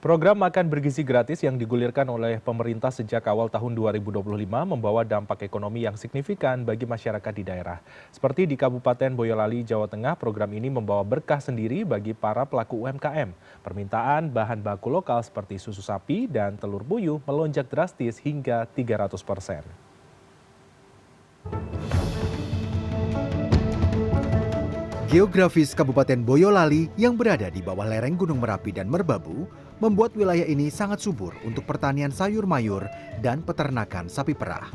Program makan bergizi gratis yang digulirkan oleh pemerintah sejak awal tahun 2025 membawa dampak ekonomi yang signifikan bagi masyarakat di daerah. Seperti di Kabupaten Boyolali, Jawa Tengah, program ini membawa berkah sendiri bagi para pelaku UMKM. Permintaan bahan baku lokal seperti susu sapi dan telur puyuh melonjak drastis hingga 300%. Geografis Kabupaten Boyolali yang berada di bawah lereng Gunung Merapi dan Merbabu membuat wilayah ini sangat subur untuk pertanian sayur mayur dan peternakan sapi perah.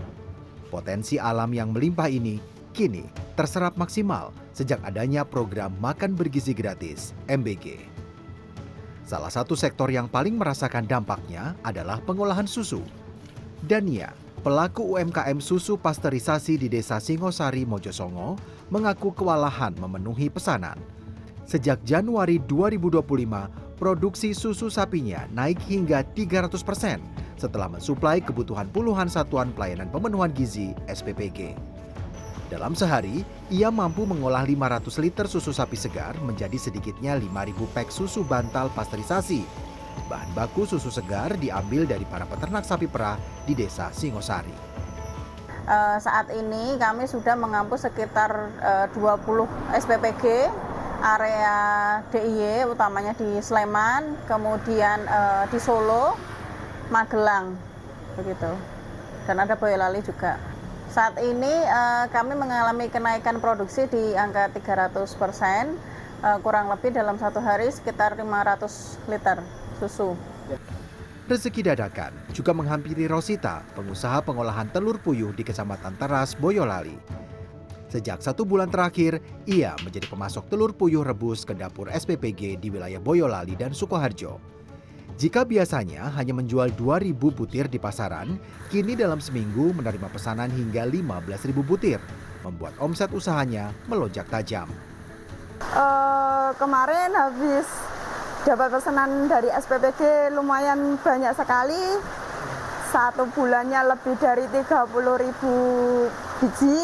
Potensi alam yang melimpah ini kini terserap maksimal sejak adanya program makan bergizi gratis (MBG). Salah satu sektor yang paling merasakan dampaknya adalah pengolahan susu. Dania, pelaku UMKM susu pasteurisasi di Desa Singosari, Mojosongo, mengaku kewalahan memenuhi pesanan. Sejak Januari 2025, produksi susu sapinya naik hingga 300% setelah mensuplai kebutuhan puluhan satuan pelayanan pemenuhan gizi (SPPG). Dalam sehari, ia mampu mengolah 500 liter susu sapi segar menjadi sedikitnya 5.000 pek susu bantal pasteurisasi. Bahan baku susu segar diambil dari para peternak sapi perah di Desa Singosari. Saat ini kami sudah mengampus sekitar 20 SPPG, area DIY utamanya di Sleman, kemudian di Solo, Magelang, begitu. Dan ada Boyolali juga. Saat ini kami mengalami kenaikan produksi di angka 300%, kurang lebih dalam satu hari sekitar 500 liter susu. Rezeki dadakan juga menghampiri Rosita, pengusaha pengolahan telur puyuh di Kecamatan Teras, Boyolali. Sejak 1 bulan terakhir, ia menjadi pemasok telur puyuh rebus ke dapur SPPG di wilayah Boyolali dan Sukoharjo. Jika biasanya hanya menjual 2.000 butir di pasaran, kini dalam seminggu menerima pesanan hingga 15.000 butir, membuat omset usahanya melonjak tajam. Kemarin habis dapat pesanan dari SPPG lumayan banyak sekali. Satu bulannya lebih dari 30.000 biji.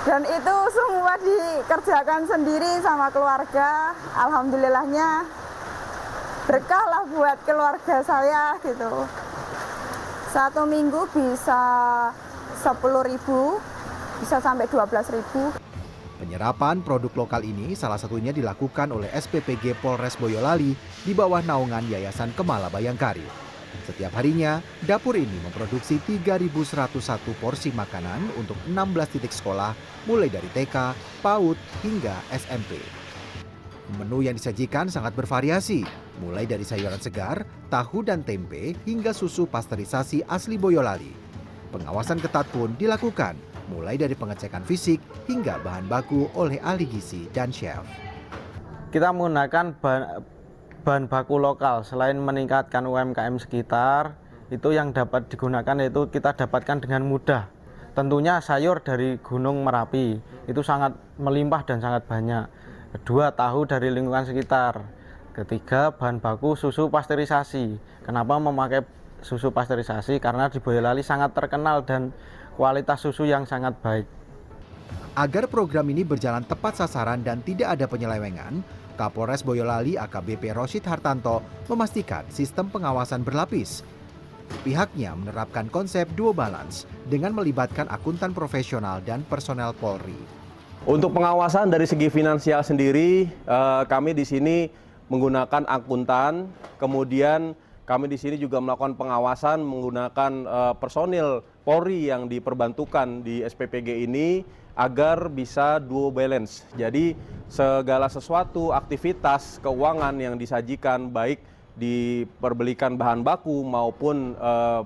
Dan itu semua dikerjakan sendiri sama keluarga. Alhamdulillahnya berkah lah buat keluarga saya gitu. Satu minggu bisa 10.000, bisa sampai 12.000. Penyerapan produk lokal ini salah satunya dilakukan oleh SPPG Polres Boyolali di bawah naungan Yayasan Kemala Bayangkari. Setiap harinya, dapur ini memproduksi 3.101 porsi makanan untuk 16 titik sekolah mulai dari TK, PAUD, hingga SMP. Menu yang disajikan sangat bervariasi, mulai dari sayuran segar, tahu dan tempe, hingga susu pasteurisasi asli Boyolali. Pengawasan ketat pun dilakukan, mulai dari pengecekan fisik hingga bahan baku oleh ahli gizi dan chef. Kita menggunakan bahan baku lokal. Selain meningkatkan UMKM sekitar, itu yang dapat digunakan yaitu kita dapatkan dengan mudah. Tentunya sayur dari Gunung Merapi itu sangat melimpah dan sangat banyak. Kedua, tahu dari lingkungan sekitar. Ketiga, bahan baku susu pasteurisasi. Kenapa memakai susu pasteurisasi? Karena di Boyolali sangat terkenal dan kualitas susu yang sangat baik. Agar program ini berjalan tepat sasaran dan tidak ada penyelewengan, Kapolres Boyolali AKBP Roshid Hartanto memastikan sistem pengawasan berlapis. Pihaknya menerapkan konsep duo balance dengan melibatkan akuntan profesional dan personel Polri. Untuk pengawasan dari segi finansial sendiri, kami di sini menggunakan akuntan, kemudian kami di sini juga melakukan pengawasan menggunakan personil Polri yang diperbantukan di SPPG ini agar bisa duo balance. Jadi segala sesuatu aktivitas keuangan yang disajikan baik diperbelikan bahan baku maupun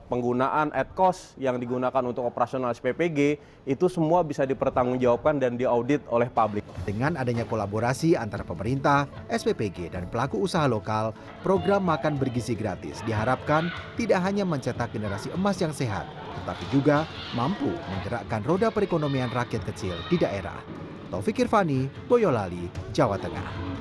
penggunaan ad cost yang digunakan untuk operasional SPPG itu semua bisa dipertanggungjawabkan dan diaudit oleh publik. Dengan adanya kolaborasi antara pemerintah, SPPG dan pelaku usaha lokal, program makan bergizi gratis diharapkan tidak hanya mencetak generasi emas yang sehat, tetapi juga mampu menggerakkan roda perekonomian rakyat kecil di daerah. Taufik Irvani, Boyolali, Jawa Tengah.